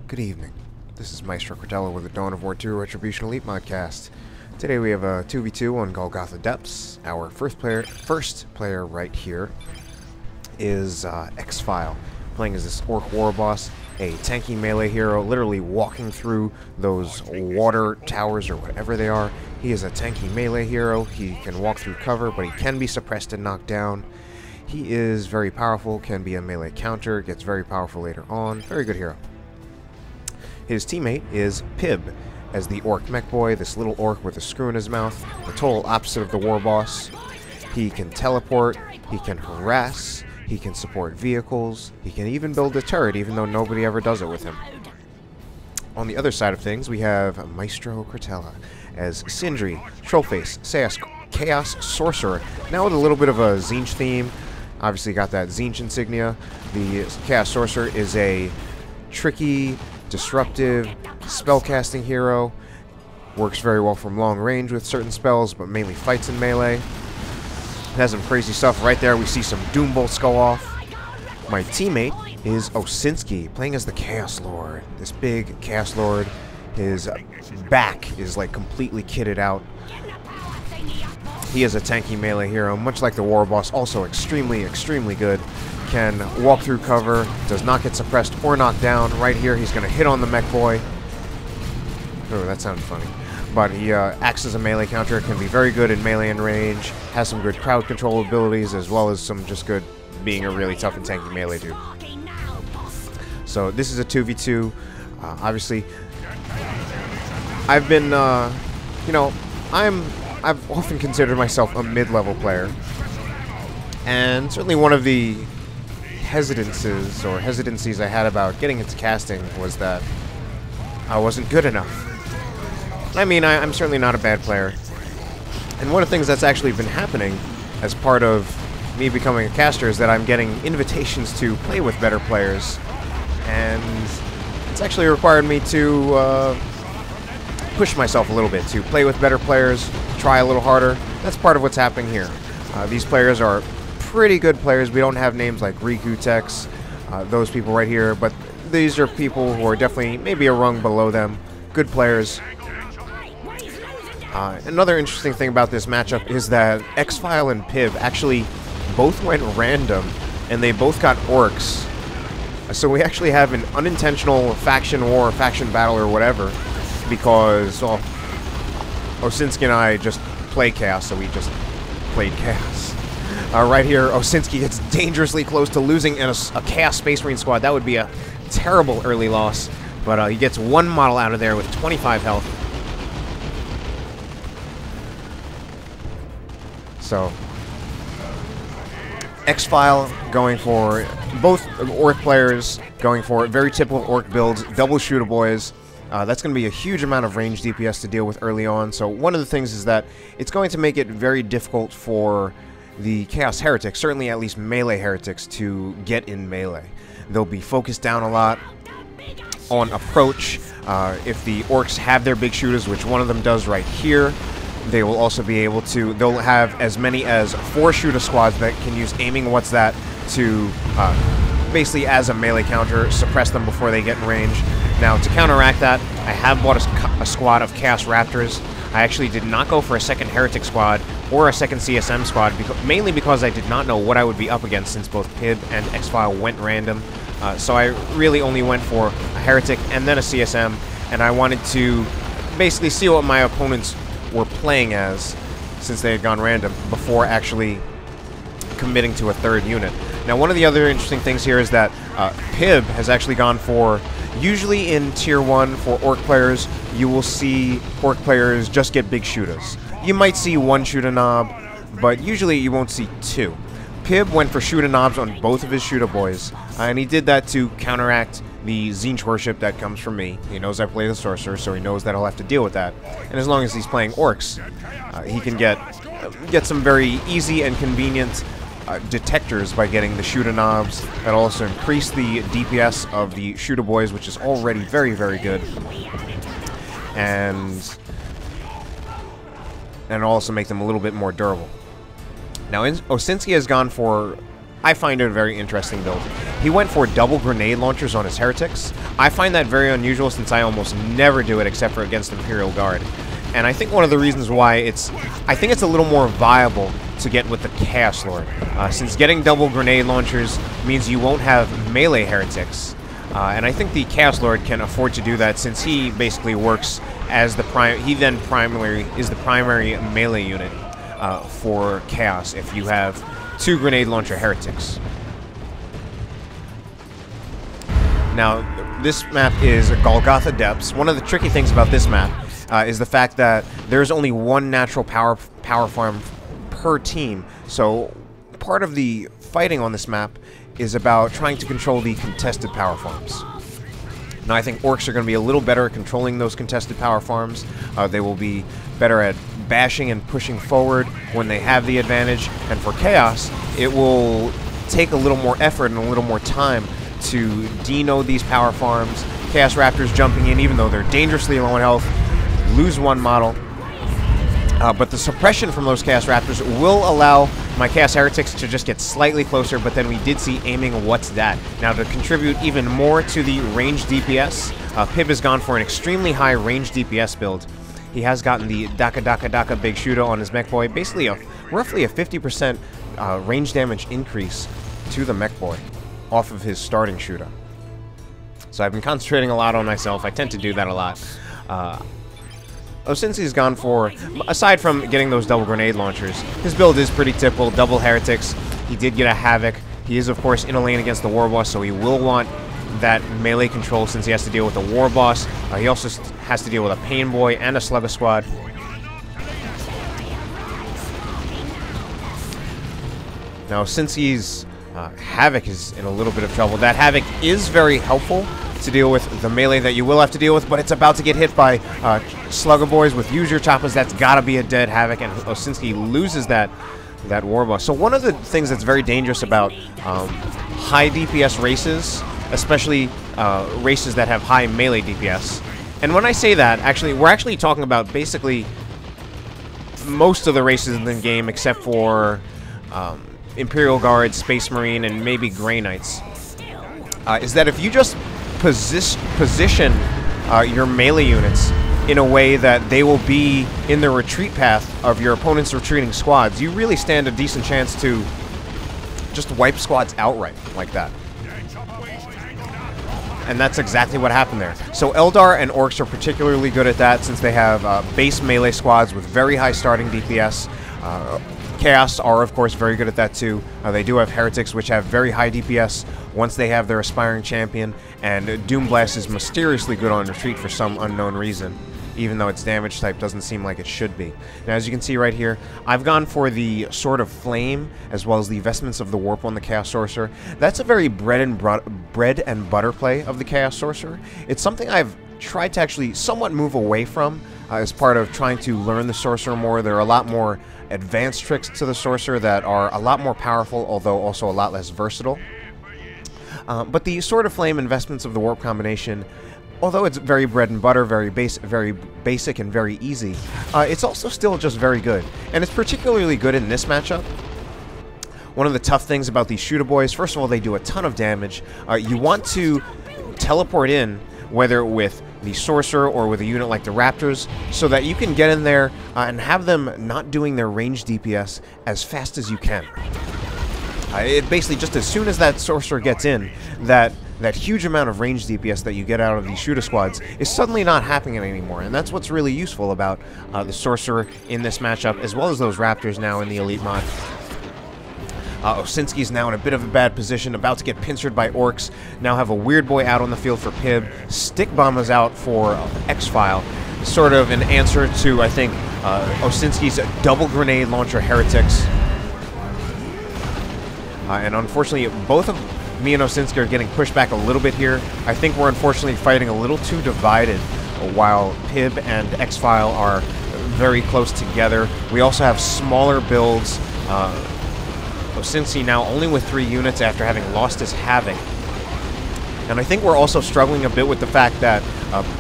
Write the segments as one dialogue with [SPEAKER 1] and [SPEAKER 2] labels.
[SPEAKER 1] Good evening. This is Maestro Cretella with the Dawn of War 2 Retribution Elite modcast. Today we have a 2v2 on Golgotha Depths. Our first player right here is XPhial, playing as this Ork Warboss, a tanky melee hero, literally walking through those water towers or whatever they are. He is a tanky melee hero. He can walk through cover, but he can be suppressed and knocked down. He is very powerful, can be a melee counter, gets very powerful later on. Very good hero. His teammate is Pibb, as the Ork Mekboy, this little orc with a screw in his mouth, the total opposite of the Warboss. He can teleport, he can harass, he can support vehicles, he can even build a turret, even though nobody ever does it with him. On the other side of things, we have Maestro Cretella, as Sindri, Trollface, Chaos Sorcerer, now with a little bit of a Tzeentch theme. Obviously got that Tzeentch insignia. The Chaos Sorcerer is a tricky, disruptive spellcasting hero. Works very well from long range with certain spells, but mainly fights in melee. Has some crazy stuff right there. We see some Doom Bolts go off. My teammate is Osinski, playing as the Chaos Lord. This big Chaos Lord. His back is like completely kitted out. He is a tanky melee hero, much like the Warboss, also extremely, extremely good. Can walk through cover, does not get suppressed or knocked down. Right here, he's going to hit on the Mekboy. Oh, that sounded funny. But he acts as a melee counter, can be very good in melee and range, has some good crowd control abilities, as well as some just good being a really tough and tanky melee dude. So this is a 2v2. Obviously, I've been, I've often considered myself a mid-level player. And certainly one of the hesitancies I had about getting into casting was that I wasn't good enough. I mean, I'm certainly not a bad player. And one of the things that's actually been happening as part of me becoming a caster is that I'm getting invitations to play with better players. And it's actually required me to push myself a little bit, to play with better players, try a little harder. That's part of what's happening here. These players are pretty good players. We don't have names like Riku Tex, those people right here, but these are people who are definitely maybe a rung below them. Good players. Another interesting thing about this matchup is that XPhial and Pibb actually both went random, and they both got Orks. So we actually have an unintentional faction war, faction battle, or whatever, because, well, Osinski and I just play Chaos, so we just played Chaos. Right here, Osinski gets dangerously close to losing in a Chaos Space Marine squad. That would be a terrible early loss, but he gets one model out of there with 25 health. So, XPhial going for both Ork players, going for very typical Ork builds, double shooter boys. That's going to be a huge amount of range DPS to deal with early on. So one of the things is that it's going to make it very difficult for the Chaos Heretics, certainly at least melee heretics, to get in melee. They'll be focused down a lot on approach. If the Orks have their big shooters, which one of them does right here, they will also be able to, they'll have as many as 4 shooter squads that can use aiming what's that to basically as a melee counter, suppress them before they get in range. Now, to counteract that, I have bought a squad of Chaos Raptors. I actually did not go for a second Heretic squad or a second CSM squad, mainly because I did not know what I would be up against since both Pibb and XPhial went random. So I really only went for a Heretic and then a CSM, and I wanted to basically see what my opponents were playing as, since they had gone random, before actually committing to a third unit. Now, one of the other interesting things here is that Pibb has actually gone for, usually in Tier 1 for Ork players, you will see Ork players just get big shooters. You might see 1 shooter knob, but usually you won't see 2. Pibb went for shooter knobs on both of his shooter boys, and he did that to counteract the Tzeentch worship that comes from me. He knows I play the Sorcerer, so he knows that I'll have to deal with that. And as long as he's playing Orks, he can get some very easy and convenient detectors by getting the shooter knobs. That'll also increase the DPS of the shooter boys, which is already very, very good. And also make them a little bit more durable. Now, Osinski has gone for I find it a very interesting build. He went for double grenade launchers on his heretics. I find that very unusual since I almost never do it except for against Imperial Guard. And I think one of the reasons why I think it's a little more viable to get with the Chaos Lord. Since getting double grenade launchers means you won't have melee heretics. And I think the Chaos Lord can afford to do that since he basically works as the is the primary melee unit for Chaos if you have 2 grenade launcher heretics. Now, this map is Golgotha Depths. One of the tricky things about this map is the fact that there's only one natural power farm per team. So part of the fighting on this map is about trying to control the contested power farms. Now, I think Orks are going to be a little better at controlling those contested power farms. They will be better at bashing and pushing forward when they have the advantage. And for Chaos, it will take a little more effort and a little more time to denode these power farms. Chaos Raptors jumping in, even though they're dangerously low on health, lose 1 model. But the suppression from those Chaos Raptors will allow my Chaos Heretics to just get slightly closer, but then we did see aiming What's That. Now, to contribute even more to the range DPS, Pibb has gone for an extremely high range DPS build. He has gotten the Daka Big Shooter on his Mekboy, basically roughly a 50% range damage increase to the Mekboy off of his starting shooter. So I've been concentrating a lot on myself. I tend to do that a lot. Osinski's gone for, aside from getting those double grenade launchers, his build is pretty typical, double heretics. He did get a Havoc. He is, of course, in a lane against the Warboss, so he will want that melee control since he has to deal with the Warboss. He also has to deal with a Pain Boy and a Slugger Squad. Now, Osinski's Havoc is in a little bit of trouble. That Havoc is very helpful to deal with the melee that you will have to deal with, but it's about to get hit by Slugger Boys with Use Your Choppers. That's got to be a dead Havoc, and Osinski loses that Warboss. So one of the things that's very dangerous about high DPS races, especially races that have high melee DPS, and when I say that, actually, we're actually talking about basically most of the races in the game except for Imperial Guard, Space Marine, and maybe Grey Knights, is that if you just position your melee units in a way that they will be in the retreat path of your opponent's retreating squads, you really stand a decent chance to just wipe squads outright like that. And that's exactly what happened there. So Eldar and Orks are particularly good at that since they have base melee squads with very high starting DPS. Chaos are, of course, very good at that too. They do have Heretics, which have very high DPS once they have their aspiring champion, and Doomblast is mysteriously good on retreat for some unknown reason, even though its damage type doesn't seem like it should be. Now, as you can see right here, I've gone for the Sword of Flame, as well as the Vestments of the Warp on the Chaos Sorcerer. That's a very bread and butter play of the Chaos Sorcerer. It's something I've tried to actually somewhat move away from as part of trying to learn the Sorcerer more. There are a lot more advanced tricks to the Sorcerer that are a lot more powerful, although also a lot less versatile. But the Sword of Flame and Vestments of the Warp combination, although it's very bread and butter, very basic and very easy, it's also still just very good. And it's particularly good in this matchup. One of the tough things about these shooter boys, first of all, they do a ton of damage. You want to teleport in, whether with the Sorcerer or with a unit like the Raptors, so that you can get in there and have them not doing their range DPS as fast as you can. It basically, just as soon as that Sorcerer gets in, that huge amount of range DPS that you get out of these shooter squads is suddenly not happening anymore, and that's what's really useful about the Sorcerer in this matchup, as well as those Raptors now in the Elite mod. Osinski's now in a bit of a bad position, about to get pincered by Orks. Now have a Weird Boy out on the field for Pibb. Stick Bomb is out for XPhial. Sort of an answer to, I think, Osinski's double grenade launcher Heretics. And unfortunately, both of me and Osinski are getting pushed back a little bit here. I think we're unfortunately fighting a little too divided, while Pibb and XPhial are very close together. We also have smaller builds. Osinski now only with 3 units after having lost his Havoc. And I think we're also struggling a bit with the fact that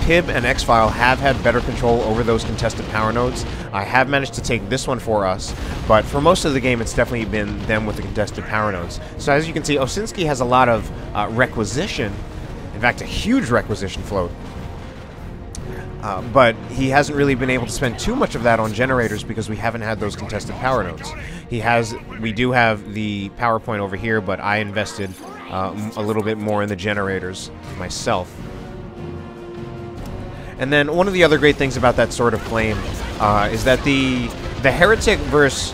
[SPEAKER 1] Pibb and XPhial have had better control over those contested power nodes. I have managed to take this one for us, but for most of the game, it's definitely been them with the contested power nodes. So as you can see, Osinski has a lot of requisition, in fact, a huge requisition float. But he hasn't really been able to spend too much of that on generators because we haven't had those contested power nodes. We do have the power point over here, but I invested a little bit more in the generators myself. And then one of the other great things about that Sword of Flame is that the Heretic versus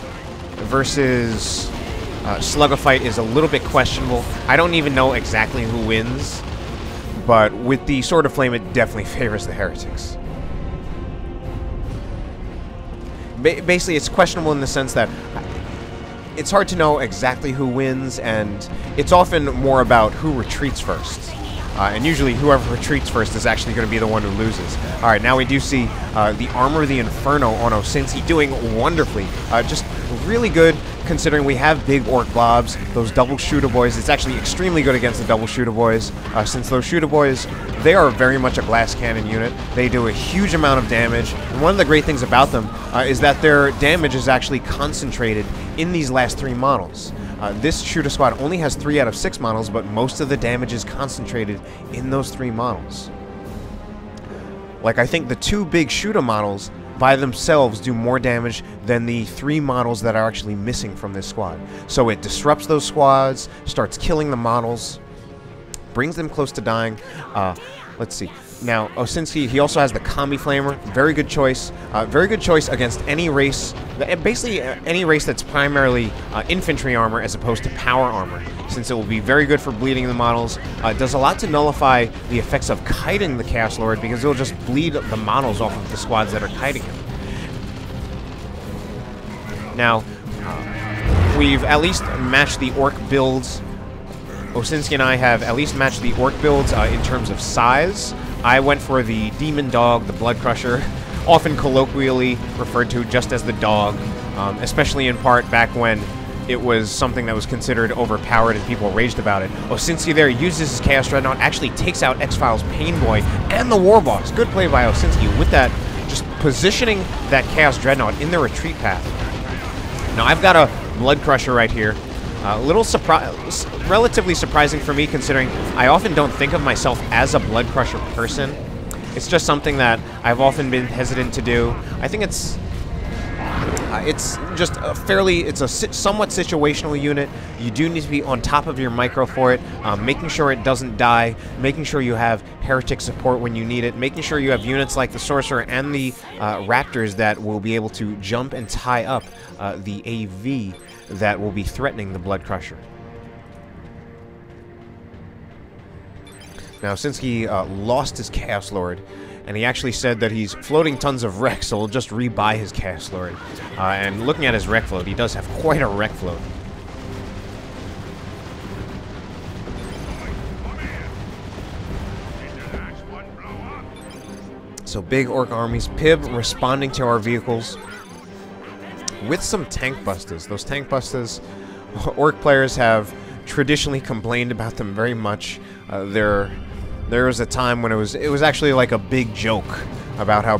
[SPEAKER 1] Slugga fight is a little bit questionable. I don't even know exactly who wins, but with the Sword of Flame, it definitely favors the Heretics. Basically, it's questionable in the sense that it's hard to know exactly who wins, and it's often more about who retreats first. And usually, whoever retreats first is actually going to be the one who loses. All right, now we do see the Armor of the Inferno on Osinski doing wonderfully. Just really good, considering we have big Ork blobs, those double shooter boys. It's actually extremely good against the double shooter boys, since those shooter boys, they are very much a glass cannon unit. They do a huge amount of damage, and one of the great things about them is that their damage is actually concentrated in these last 3 models. This shooter squad only has 3 out of 6 models, but most of the damage is concentrated in those 3 models. Like, I think the 2 big shooter models by themselves do more damage than the 3 models that are actually missing from this squad. So it disrupts those squads, starts killing the models, brings them close to dying. Let's see. Now, Osinski, he also has the Combi Flamer. Very good choice. Very good choice against any race. Basically, any race that's primarily infantry armor as opposed to power armor, since it will be very good for bleeding the models. It does a lot to nullify the effects of kiting the Chaos Lord, because it'll just bleed the models off of the squads that are kiting him. Now, we've at least matched the Ork builds. Osinski and I have at least matched the Ork builds in terms of size. I went for the Demon Dog, the Blood Crusher, often colloquially referred to just as the dog, especially in part back when it was something that was considered overpowered and people raged about it. Osinski there uses his Chaos Dreadnought, actually takes out XPhial's Painboy and the Warboss. Good play by Osinski with that, just positioning that Chaos Dreadnought in the retreat path. Now I've got a Blood Crusher right here. A little relatively surprising for me, considering I often don't think of myself as a Blood Crusher person. It's just something that I've often been hesitant to do. I think it's just a somewhat situational unit. You do need to be on top of your micro for it, making sure it doesn't die, making sure you have Heretic support when you need it, making sure you have units like the Sorcerer and the Raptors that will be able to jump and tie up the AV that will be threatening the Blood Crusher. Now, since he lost his Chaos Lord, and he actually said that he's floating tons of wreck, so we'll just rebuy his Chaos Lord. And looking at his wreck float, he does have quite a wreck float. So big Ork armies, Pibb responding to our vehicles with some tank busters. Those tank busters, Ork players have traditionally complained about them very much. There was a time when it was actually like a big joke about how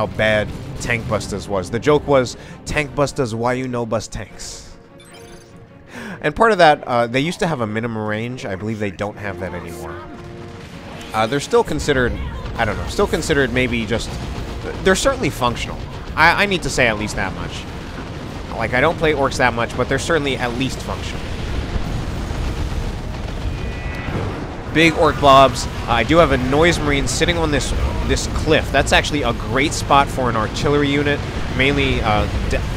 [SPEAKER 1] bad tank busters was. The joke was, tank busters, why you no bust tanks? And part of that, they used to have a minimum range. I believe they don't have that anymore. They're still considered, I don't know, still considered maybe just, they're certainly functional. I need to say at least that much. Like, I don't play Orks that much, but they're certainly at least functional. Big Ork blobs. I do have a Noise Marine sitting on this cliff. That's actually a great spot for an artillery unit, mainly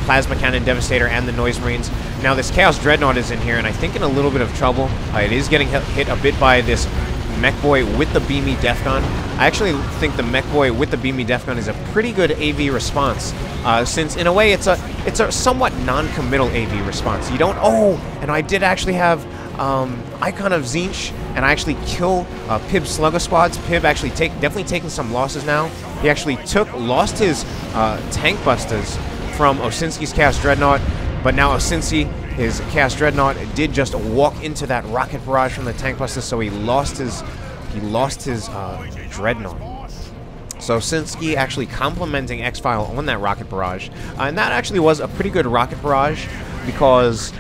[SPEAKER 1] Plasma Cannon Devastator and the Noise Marines. Now, this Chaos Dreadnought is in here, and I think in a little bit of trouble. It is getting hit a bit by this Mekboy with the Beamy Death Gun. I actually think the Mekboy with the Beamy Death Gun is a pretty good AV response, since in a way it's a somewhat non-committal AV response. You don't. Oh, and I did actually have Icon of Tzeentch, and I actually kill Pibb's Slugga squads. Pibb actually definitely taking some losses now. He actually lost his tank busters from Osinski's Chaos Dreadnought, but now Osinski, His Chaos Dreadnought did just walk into that rocket barrage from the tank buster, so he lost his Dreadnought. So Osinski actually complimenting XPhial on that rocket barrage, and that actually was a pretty good rocket barrage because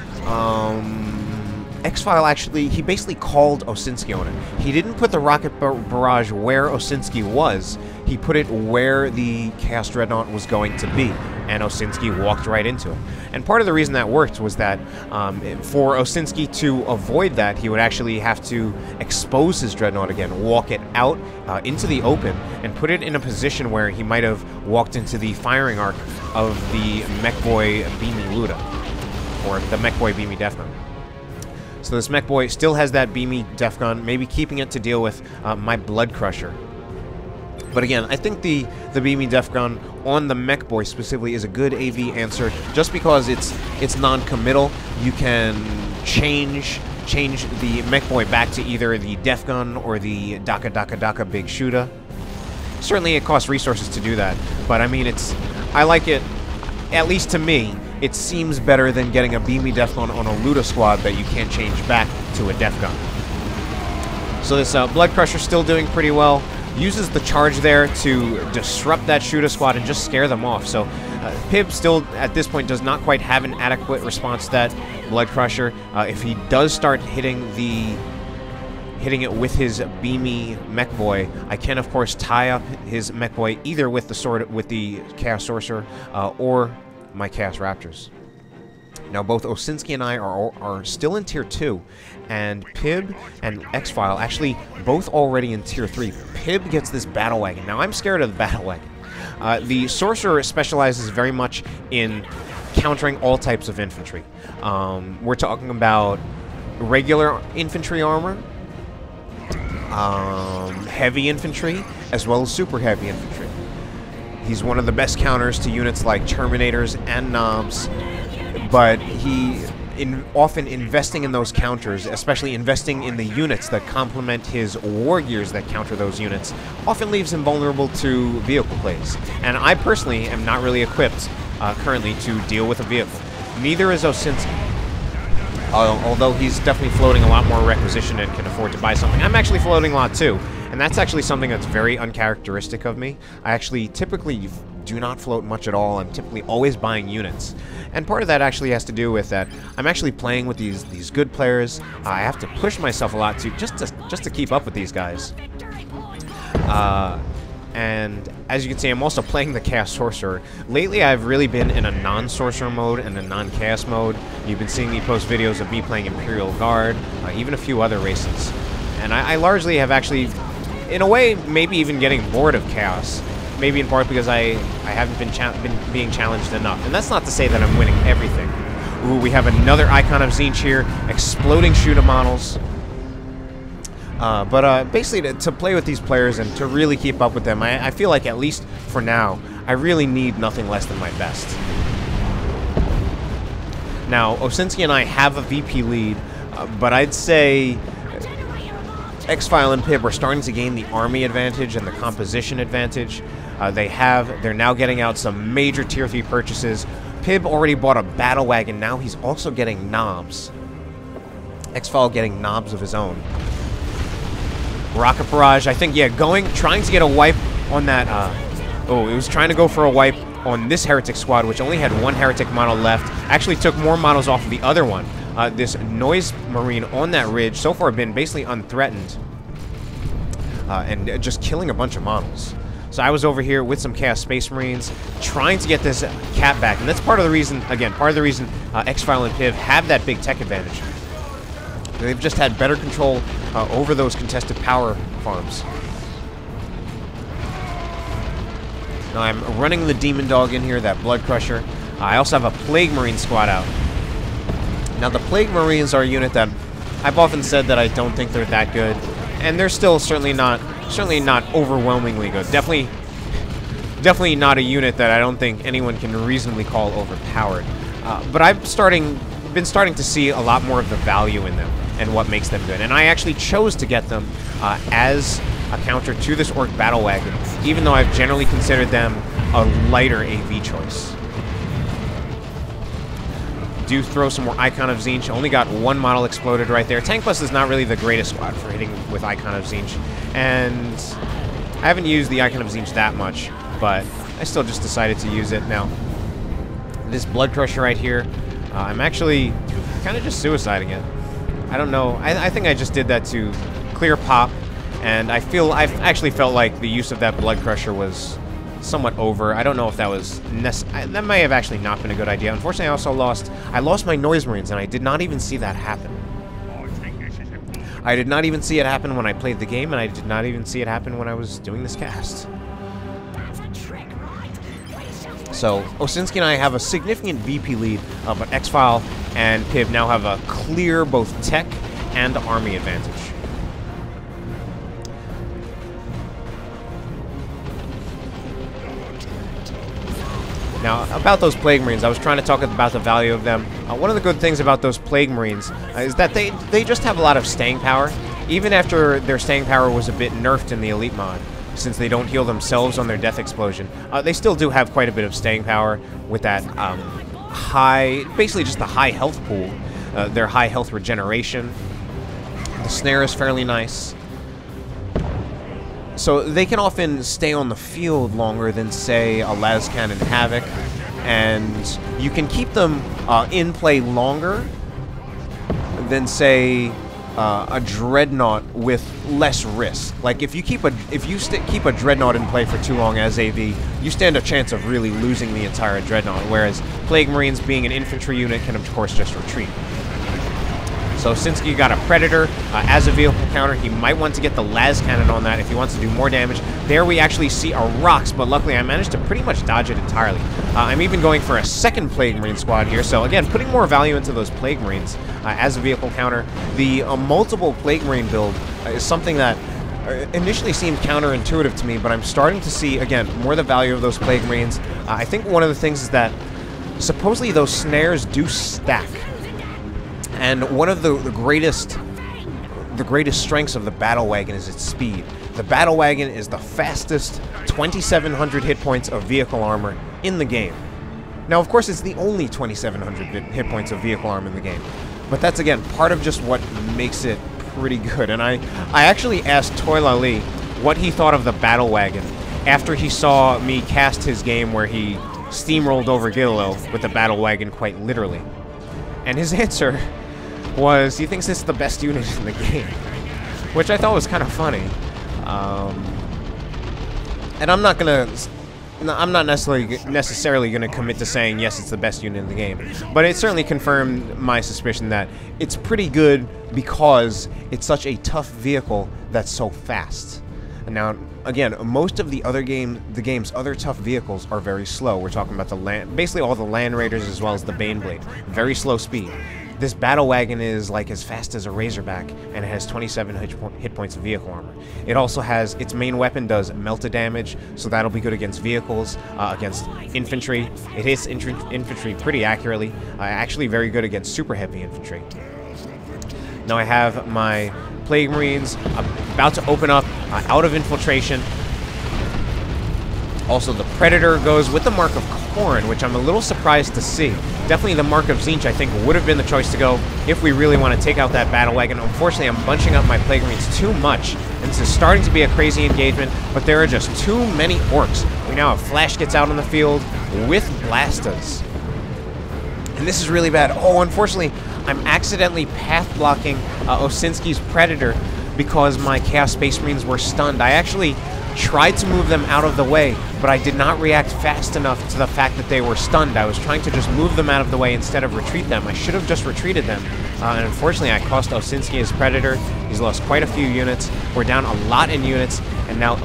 [SPEAKER 1] XPhial actually, he basically called Osinski on it. He didn't put the rocket barrage where Osinski was. He put it where the Chaos Dreadnought was going to be, and Osinski walked right into it. And part of the reason that worked was that for Osinski to avoid that, he would actually have to expose his Dreadnought again, walk it out into the open, and put it in a position where he might have walked into the firing arc of the Mekboy Beamy Luda, or the Mekboy Beamy Death Gun. So this Mekboy still has that Beamy Death Gun, maybe keeping it to deal with my Blood Crusher. But again, I think the Beamy Death Gun on the Mekboy specifically is a good AV answer, just because it's non-committal. You can change the Mekboy back to either the Death Gun or the Daka Daka Daka Big Shooter. Certainly it costs resources to do that, but I mean, I like it, at least to me. It seems better than getting a Beamy Death Gun on a Luda squad that you can't change back to a Death Gun. So this Blood Crusher still doing pretty well. Uses the charge there to disrupt that shooter squad and just scare them off. So Pibb still, at this point, does not quite have an adequate response to that Blood Crusher. If he does start hitting it with his Beamy Mekboy, I can, of course, tie up his Mekboy either with the Chaos Sorcerer or my Chaos Raptors. Now, both Osinski and I are still in Tier 2, and Pibb and XPhial actually both already in Tier 3. Pibb gets this Battle Wagon. Now, I'm scared of the Battle Wagon. The Sorcerer specializes very much in countering all types of infantry. We're talking about regular infantry armor, heavy infantry, as well as super heavy infantry. He's one of the best counters to units like Terminators and Knobs, but he often investing in those counters, especially investing in the units that complement his war gears that counter those units, often leaves him vulnerable to vehicle plays. And I personally am not really equipped currently to deal with a vehicle. Neither is Osinski. Although he's definitely floating a lot more requisition and can afford to buy something. I'm actually floating a lot too, and that's actually something that's very uncharacteristic of me. I actually typically do not float much at all. I'm typically always buying units. And part of that actually has to do with that I'm actually playing with these good players. I have to push myself a lot just to keep up with these guys. And as you can see, I'm also playing the Chaos Sorcerer. Lately, I've really been in a non-Sorcerer mode and a non-Chaos mode. You've been seeing me post videos of me playing Imperial Guard, even a few other races. And I largely have actually, in a way, maybe even getting bored of Chaos. Maybe in part because I haven't been being challenged enough. And that's not to say that I'm winning everything. Ooh, we have another Icon of Tzeentch here, exploding shooter models. But basically, to play with these players and to really keep up with them, I feel like, at least for now, I really need nothing less than my best. Now, Osinski and I have a VP lead, but I'd say XPhial and Pibb are starting to gain the army advantage and the composition advantage. They're now getting out some major Tier 3 purchases. Pibb already bought a battle wagon, now he's also getting knobs. XPhial getting knobs of his own. Rocket Barrage, I think, yeah, trying to get a wipe on that, it was trying to go for a wipe on this Heretic squad, which only had one Heretic model left. Actually took more models off of the other one. This Noise Marine on that ridge so far been basically unthreatened. And just killing a bunch of models. So I was over here with some Chaos Space Marines, trying to get this Cat back. And that's part of the reason, again, XPhial and Pibb have that big tech advantage. They've just had better control over those contested power farms. Now I'm running the Demon Dog in here, that Blood Crusher. I also have a Plague Marine squad out. Now the Plague Marines are a unit that I've often said that I don't think they're that good, and they're still certainly not overwhelmingly good. Definitely not a unit that I don't think anyone can reasonably call overpowered. But I've been starting to see a lot more of the value in them and what makes them good. And I actually chose to get them as a counter to this Orc Battle Wagon, even though I've generally considered them a lighter AV choice. do throw some more Icon of Tzeentch. Only got one model exploded right there. Tank Bus is not really the greatest squad for hitting with Icon of Tzeentch, and I haven't used the Icon of Tzeentch that much, but I still just decided to use it. Now, this Blood Crusher right here, I'm actually kind of just suiciding it. I don't know. I think I just did that to clear pop, and I actually felt like the use of that Blood Crusher was somewhat over. I don't know if that was that may have actually not been a good idea. Unfortunately, I lost my Noise Marines, and I did not even see that happen. I did not even see it happen when I played the game, and I did not even see it happen when I was doing this cast. So, Osinski and I have a significant VP lead, but XPhial and Pibb now have a clear both tech and army advantage. Now, about those Plague Marines, I was trying to talk about the value of them. One of the good things about those Plague Marines is that they just have a lot of staying power, even after their staying power was a bit nerfed in the Elite mod. Since they don't heal themselves on their death explosion, they still do have quite a bit of staying power with that basically just the high health pool, their high health regeneration. The snare is fairly nice. So they can often stay on the field longer than, say, a Las Cannon Havoc, and you can keep them in play longer than, say, a Dreadnought with less risk. Like if you keep a Dreadnought in play for too long as AV, you stand a chance of really losing the entire Dreadnought. Whereas Plague Marines, being an infantry unit, can of course just retreat. So Osinski got a Predator as a vehicle counter. He might want to get the Las Cannon on that if he wants to do more damage. There we actually see a Rocks, but luckily I managed to pretty much dodge it entirely. I'm even going for a second Plague Marine squad here. So again, putting more value into those Plague Marines as a vehicle counter. The multiple Plague Marine build is something that initially seemed counterintuitive to me, but I'm starting to see, again, more the value of those Plague Marines. I think one of the things is that supposedly those snares do stack. And one of the greatest strengths of the Battle Wagon is its speed. The Battle Wagon is the fastest 2,700 hit points of vehicle armor in the game. Now, of course, it's the only 2,700 hit points of vehicle armor in the game. But that's, again, part of just what makes it pretty good. And I actually asked Toy Lali what he thought of the Battle Wagon after he saw me cast his game where he steamrolled over Gillo with the Battle Wagon quite literally. And his answer was he thinks it's the best unit in the game, which I thought was kind of funny. And I'm not necessarily gonna commit to saying yes, it's the best unit in the game, but it certainly confirmed my suspicion that it's pretty good because it's such a tough vehicle that's so fast. And now, again, most of the game's other tough vehicles are very slow. We're talking about basically all the Land Raiders as well as the Baneblade. Very slow speed. This Battle Wagon is like as fast as a Razorback, and it has 27 hit points of vehicle armor. It also has, its main weapon does melta damage, so that'll be good against vehicles, against infantry. It hits infantry pretty accurately, actually very good against super heavy infantry. Now I have my Plague Marines about to open up out of infiltration. Also, the Predator goes with the Mark of Khorne, which I'm a little surprised to see. Definitely the Mark of Tzeentch, I think, would have been the choice to go if we really want to take out that Battle Wagon. Unfortunately, I'm bunching up my Plague Marines too much, and this is starting to be a crazy engagement, but there are just too many Orks. We now have Flash gets out on the field with Blastas. And this is really bad. Oh, unfortunately, I'm accidentally path blocking Osinski's Predator because my Chaos Space Marines were stunned. I actually tried to move them out of the way, but I did not react fast enough to the fact that they were stunned. I was trying to just move them out of the way instead of retreat them. I should have just retreated them. And unfortunately, I cost Osinski his Predator. He's lost quite a few units. We're down a lot in units, and now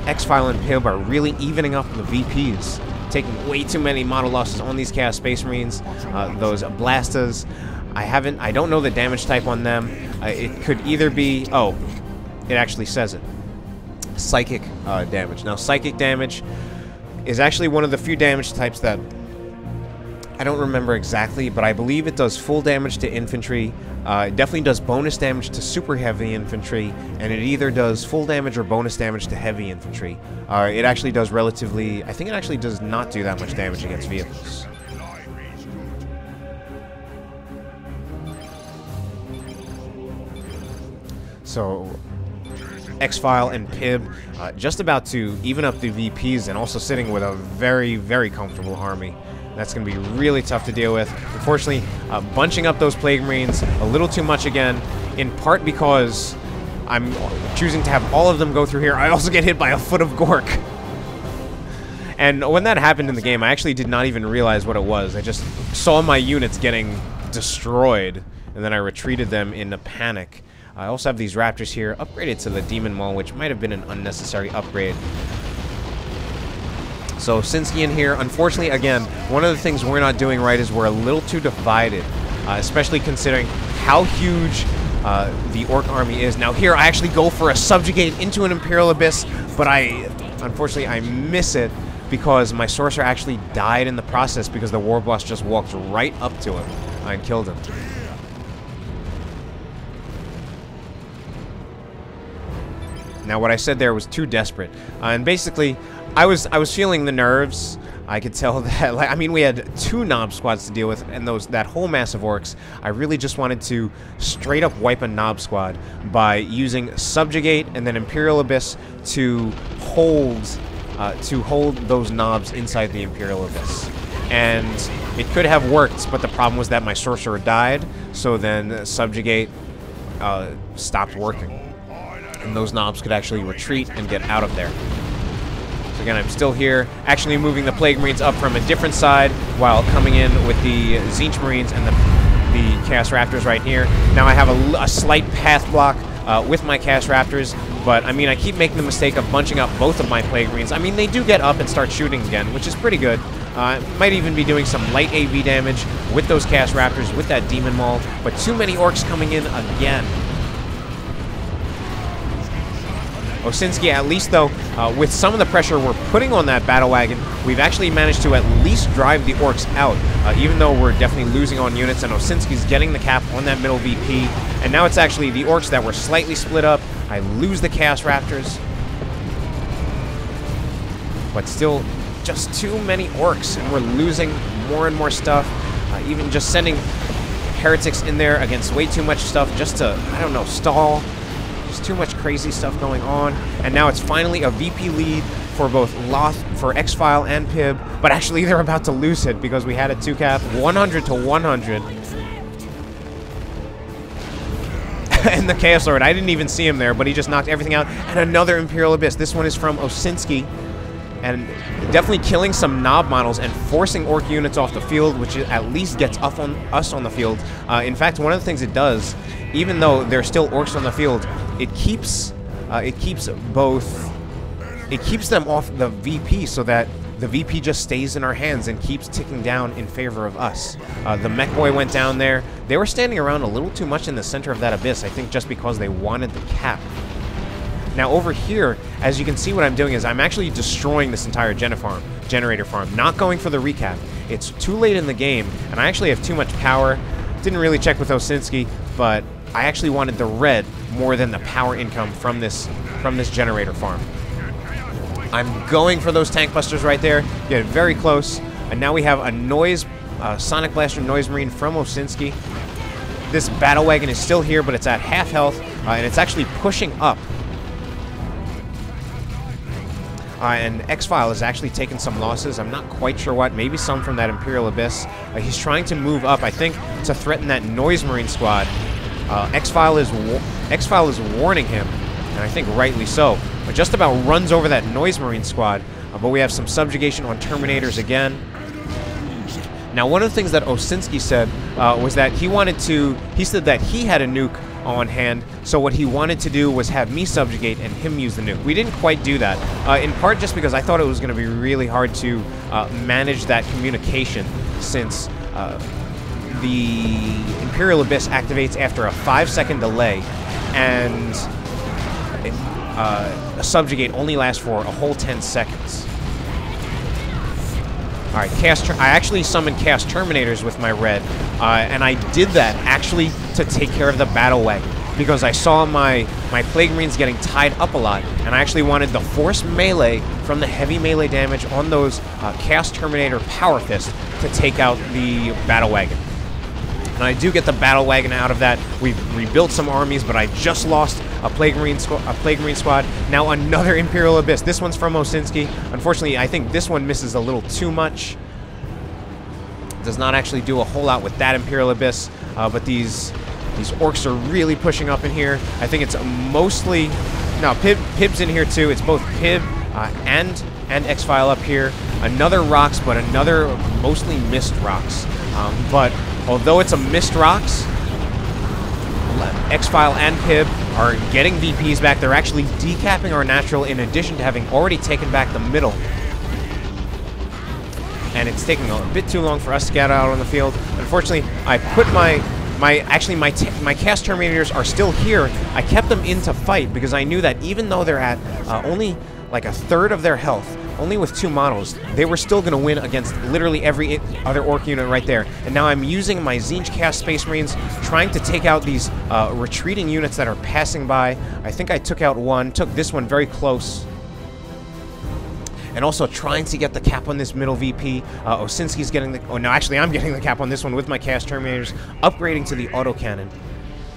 [SPEAKER 1] XPhial and Pibb are really evening up the VPs, taking way too many model losses on these Chaos Space Marines. Those Blastas, I don't know the damage type on them. It could either be, oh, it actually says it. Psychic damage. Now, psychic damage is actually one of the few damage types that I don't remember exactly, but I believe it does full damage to infantry. It definitely does bonus damage to super heavy infantry, and it either does full damage or bonus damage to heavy infantry. It actually does relatively, I think it actually does not do that much damage against vehicles. So XPhial and Pibb just about to even up the VPs and also sitting with a very, very comfortable army. That's going to be really tough to deal with. Unfortunately, bunching up those Plague Marines a little too much again, in part because I'm choosing to have all of them go through here. I also get hit by a foot of Gork. And when that happened in the game, I actually did not even realize what it was. I just saw my units getting destroyed, and then I retreated them in a panic. I also have these Raptors here, upgraded to the Demon Maul, which might have been an unnecessary upgrade. So Osinski in here. Unfortunately, again, one of the things we're not doing right is we're a little too divided, especially considering how huge the Orc army is. Now here, I actually go for a Subjugate into an Imperial Abyss, but unfortunately, I miss it because my Sorcerer actually died in the process because the Warboss just walked right up to him and killed him. Now, what I said there was too desperate, and basically, I was feeling the nerves. I could tell that, like, I mean, we had 2 Nob squads to deal with, and that whole mass of Orcs. I really just wanted to straight up wipe a Nob squad by using Subjugate and then Imperial Abyss to hold those Nobs inside the Imperial Abyss. And it could have worked, but the problem was that my Sorcerer died, so then Subjugate stopped working. And those Nobs could actually retreat and get out of there. So again, I'm still here, actually moving the Plague Marines up from a different side while coming in with the Tzeentch Marines and the Chaos Raptors right here. Now I have a slight path block with my Chaos Raptors, but I mean, I keep making the mistake of bunching up both of my Plague Marines. I mean, they do get up and start shooting again, which is pretty good. Might even be doing some light AV damage with those Chaos Raptors, with that Demon Maul, but too many Orcs coming in again. Osinski, at least though, with some of the pressure we're putting on that battle wagon, we've actually managed to at least drive the Orcs out, even though we're definitely losing on units, and Osinski's getting the cap on that middle VP, and now it's actually the Orcs that were slightly split up. I lose the Chaos Raptors, but still just too many Orcs, and we're losing more and more stuff, even just sending Heretics in there against way too much stuff just to, I don't know, stall. Too much crazy stuff going on, and now it's finally a VP lead for both for XPhial and Pibb, but actually they're about to lose it because we had a 2-cap, 100 to 100. And the Chaos Lord, I didn't even see him there, but he just knocked everything out, and another Imperial Abyss. This one is from Osinski, and definitely killing some Nob models and forcing Orc units off the field, which at least gets up on us on the field. In fact, one of the things it does, even though there's still Orcs on the field, it keeps them off the VP so that the VP just stays in our hands and keeps ticking down in favor of us. The Mekboy went down there. They were standing around a little too much in the center of that abyss, I think just because they wanted the cap. Now over here, as you can see, what I'm doing is I'm actually destroying this entire generator farm, not going for the recap. It's too late in the game, and I actually have too much power. Didn't really check with Osinski, but I actually wanted the red more than the power income from this generator farm. I'm going for those tank busters right there, get very close, and now we have a Sonic Blaster Noise Marine from Osinski. This battle wagon is still here, but it's at half health, and it's actually pushing up. And XPhial has actually taken some losses. I'm not quite sure what. Maybe some from that Imperial Abyss. He's trying to move up, I think, to threaten that Noise Marine squad. XPhial is warning him, and I think rightly so. But just about runs over that Noise Marine squad. But we have some subjugation on Terminators again. Now, one of the things that Osinski said was that he said that he had a nuke on hand, so what he wanted to do was have me subjugate and him use the nuke. We didn't quite do that, in part just because I thought it was going to be really hard to manage that communication, since the Imperial Abyss activates after a 5-second delay, and a subjugate only lasts for a whole 10 seconds. Alright, I actually summoned Chaos Terminators with my red, and I did that actually to take care of the battle wagon, because I saw my Plague Marines getting tied up a lot, and I actually wanted the force melee from the heavy melee damage on those Chaos Terminator Power Fist to take out the battle wagon. And I do get the battle wagon out of that. We've rebuilt some armies, but I just lost a Plague Marine squad. Now another Imperial Abyss. This one's from Osinski. Unfortunately, I think this one misses a little too much. Does not actually do a whole lot with that Imperial Abyss, but these Orks are really pushing up in here. I think it's mostly... No, Pibb's in here too. It's both Pibb and XPhial up here. Another rocks, but another mostly missed rocks. But although it's a missed rocks, XPhial and Pibb are getting VPs back. They're actually decapping our natural in addition to having already taken back the middle. And it's taking a bit too long for us to get out on the field. Unfortunately, I put my cast terminators are still here. I kept them in to fight because I knew that even though they're at only like a third of their health, only with 2 models, they were still going to win against literally every other Ork unit right there. And now I'm using my Tzeentch cast Space Marines, trying to take out these retreating units that are passing by. I think I took out one, took this one very close. And also trying to get the cap on this middle VP. Osinski's getting the... Oh, no, actually, I'm getting the cap on this one with my cast terminators, upgrading to the autocannon.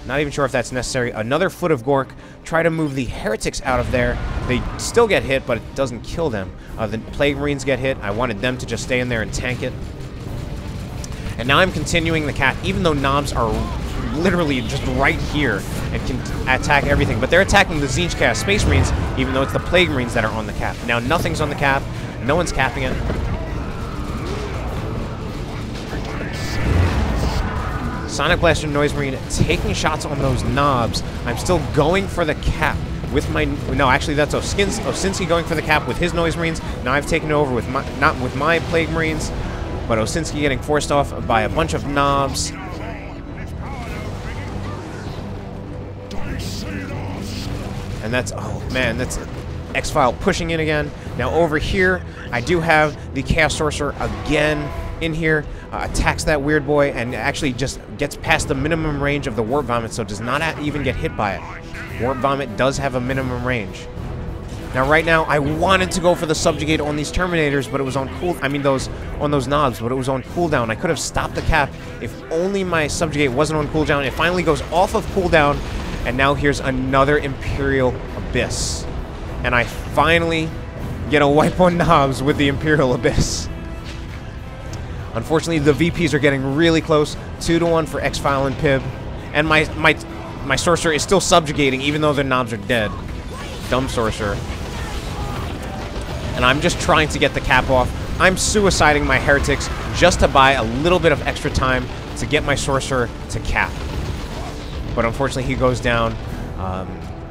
[SPEAKER 1] Not even sure if that's necessary. Another Foot of Gork. Try to move the heretics out of there. They still get hit, but it doesn't kill them. The Plague Marines get hit. I wanted them to just stay in there and tank it. And now I'm continuing the cap, even though knobs are literally just right here and can attack everything. But they're attacking the Tzeentch cast Space Marines, even though it's the Plague Marines that are on the cap. Now nothing's on the cap. No one's capping it. Sonic Blaster Noise Marine taking shots on those knobs. I'm still going for the cap with my... No, actually that's Osinski going for the cap with his Noise Marines. Now I've taken it over with my... Not with my Plague Marines, but Osinski getting forced off by a bunch of knobs. And that's... Oh, man, that's XPhial pushing in again. Now over here, I do have the Chaos Sorcerer again in here. Attacks that weird boy and actually just gets past the minimum range of the Warp Vomit, so does not even get hit by it. Warp Vomit does have a minimum range. Now right now, I wanted to go for the Subjugate on these Terminators, but it was on cool... I mean, on those knobs, but it was on cooldown. I could have stopped the cap if only my Subjugate wasn't on cooldown. It finally goes off of cooldown, and now here's another Imperial Abyss. And I finally get a wipe on knobs with the Imperial Abyss. Unfortunately, the VPs are getting really close. 2-1 for XPhial and Pibb. And my Sorcerer is still subjugating, even though their knobs are dead. Dumb Sorcerer. And I'm just trying to get the cap off. I'm suiciding my Heretics just to buy a little bit of extra time to get my Sorcerer to cap. But unfortunately, he goes down.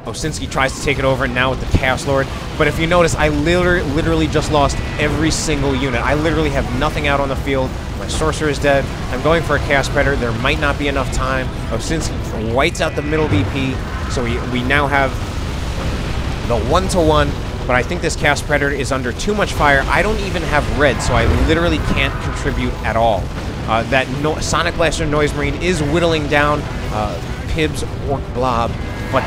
[SPEAKER 1] Osinski tries to take it over now with the Chaos Lord. But if you notice, I literally just lost every single unit. I literally have nothing out on the field. My Sorcerer is dead. I'm going for a Chaos Predator. There might not be enough time. Osinski whites out the middle VP. So we now have the 1-to-1. But I think this Chaos Predator is under too much fire. I don't even have red, so I literally can't contribute at all. That Sonic Blaster Noise Marine is whittling down Pibb's Ork Blob. But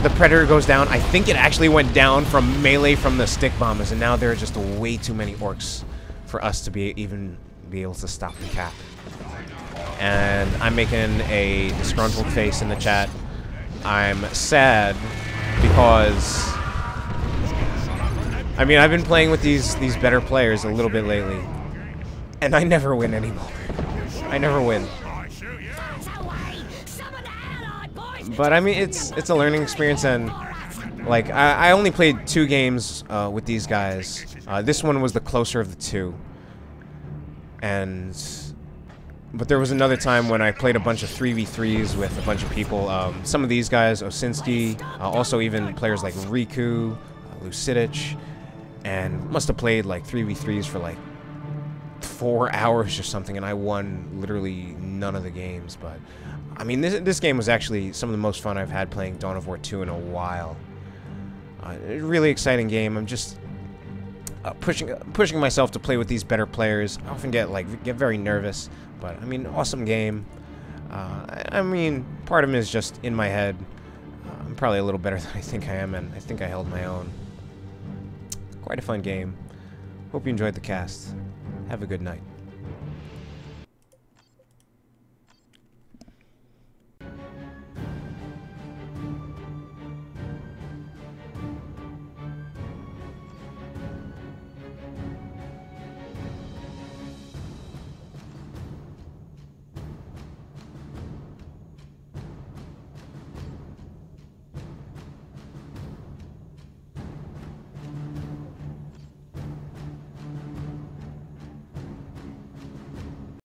[SPEAKER 1] the Predator goes down. I think it actually went down from melee from the stick bombers, and now there are just way too many Orks for us to be able to stop the cap. And I'm making a disgruntled face in the chat. I'm sad because I mean I've been playing with these better players a little bit lately, and I never win anymore. I never win. But I mean, it's a learning experience, and like I only played 2 games with these guys. This one was the closer of the 2, but there was another time when I played a bunch of 3v3s with a bunch of people. Some of these guys, Osinski, also even players like Riku, Lucidich, and must have played like 3v3s for like 4 hours or something, and I won literally none of the games. But I mean, this game was actually some of the most fun I've had playing Dawn of War 2 in a while. A really exciting game. I'm just pushing myself to play with these better players. I often get very nervous, but I mean, awesome game. I mean, part of it is just in my head. I'm probably a little better than I think I am, and I think I held my own. Quite a fun game. Hope you enjoyed the cast. Have a good night.